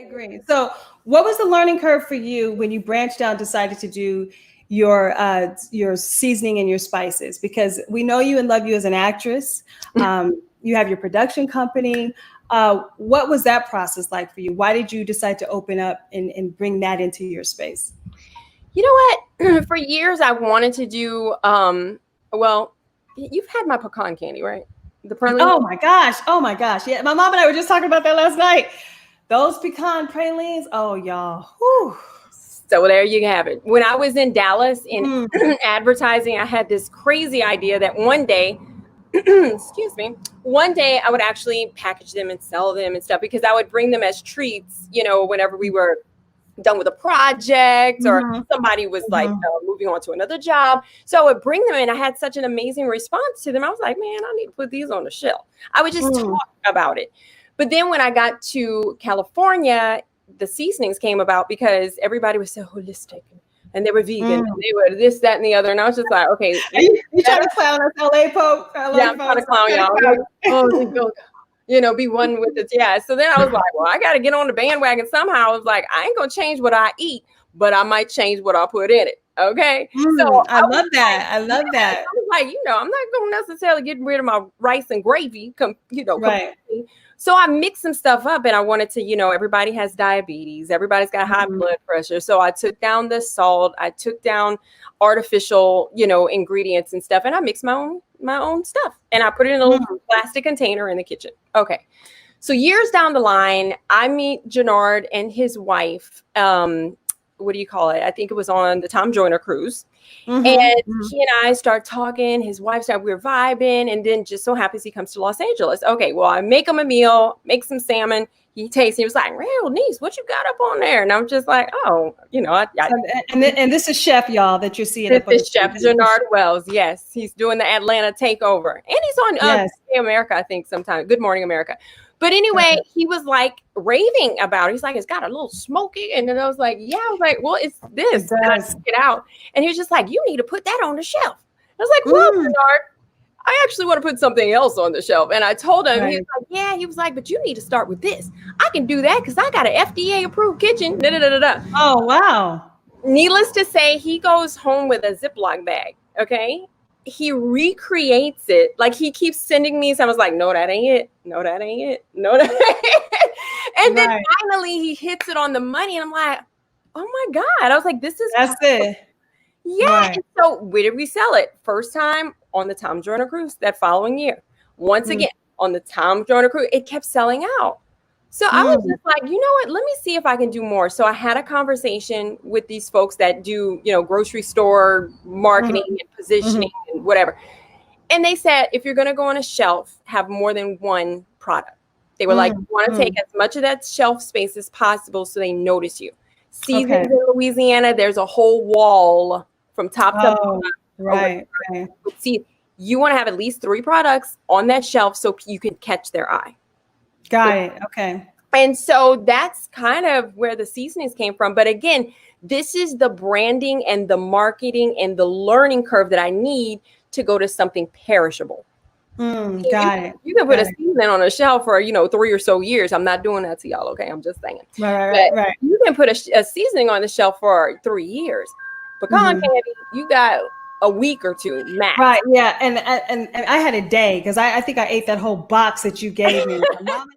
agree. So, what was the learning curve for you when you branched out, decided to do your seasoning and your spices? Because we know you and love you as an actress. You have your production company. What was that process like for you? Why did you decide to open up and bring that into your space? You know what? For years, I wanted to do. Well, you've had my pecan candy, right? The praline. Oh my gosh! Oh my gosh! Yeah, my mom and I were just talking about that last night. Those pecan pralines. Oh, y'all. Whew. So there you have it. When I was in Dallas in advertising, I had this crazy idea that one day, excuse me, one day I would actually package them and sell them and stuff, because I would bring them as treats, whenever we were done with a project or somebody was like moving on to another job. So I would bring them in. I had such an amazing response to them. I was like, man, I need to put these on the shelf. I would just talk about it. But then when I got to California, the seasonings came about because everybody was so holistic and they were vegan and they were this, that, and the other. And I was just like, okay. You trying to clown us, LA folk? Yeah, I'm trying to clown y'all. Like, oh, be one with it. Yeah. So then I was like, well, I got to get on the bandwagon somehow. I was like, I ain't going to change what I eat, but I might change what I put in it. Okay. So I love that. I love that. I was like, I'm not going to necessarily get rid of my rice and gravy, right. So I mixed some stuff up, and I wanted to, everybody has diabetes. Everybody's got high blood pressure. So I took down the salt. I took down artificial, ingredients and stuff. And I mixed my own stuff. And I put it in a little plastic container in the kitchen. Okay. So years down the line, I meet Jannard and his wife. What do you call it? I think it was on the Tom Joyner cruise. And he and I start talking. His wife started, we're vibing. And then just so happens he comes to Los Angeles. Okay, well, I make him a meal, make some salmon. He tastes. He was like, "Real niece, what you got up on there?" And I'm just like, "Oh, and this is Chef, y'all, that you're seeing. This is Chef Jannard Wells. Yes, he's doing the Atlanta takeover, and he's on America, I think, sometimes. Good Morning America. But anyway, he was like raving about it. He's like, it's got a little smoky. And then I was like, yeah. I was like, well, it's this. And I took it out. And he was just like, you need to put that on the shelf. I was like, well, Jannard, I actually want to put something else on the shelf. And I told him, he was like, yeah. He was like, but you need to start with this. I can do that because I got an FDA approved kitchen. Oh, wow. Needless to say, he goes home with a Ziploc bag. Okay. He recreates it. Like, he keeps sending me. So I was like, no, that ain't it. No, that ain't it. No, that ain't it. And then finally he hits it on the money. And I'm like, oh my God. I was like, that's it. Yeah. Right. And so where did we sell it? First time on the Tom Joyner cruise that following year. Once again, on the Tom Joyner cruise, it kept selling out. So I was just like, you know what? Let me see if I can do more. So I had a conversation with these folks that do, grocery store marketing and positioning and whatever. And they said, if you're going to go on a shelf, have more than one product. They were like, you want to take as much of that shelf space as possible so they notice you. Seasons in Louisiana, there's a whole wall from top to bottom. Right. See, you want to have at least 3 products on that shelf so you can catch their eye. Got it. Okay. And so that's kind of where the seasonings came from. But again, this is the branding and the marketing and the learning curve that I need to go to something perishable. Got it. You can put a seasoning on a shelf for, 3 or so years. I'm not doing that to y'all. Okay. I'm just saying. Right. You can put a seasoning on the shelf for 3 years. Pecan candy, you got a week or 2 max. Right. Yeah. And I had a day because I think I ate that whole box that you gave me.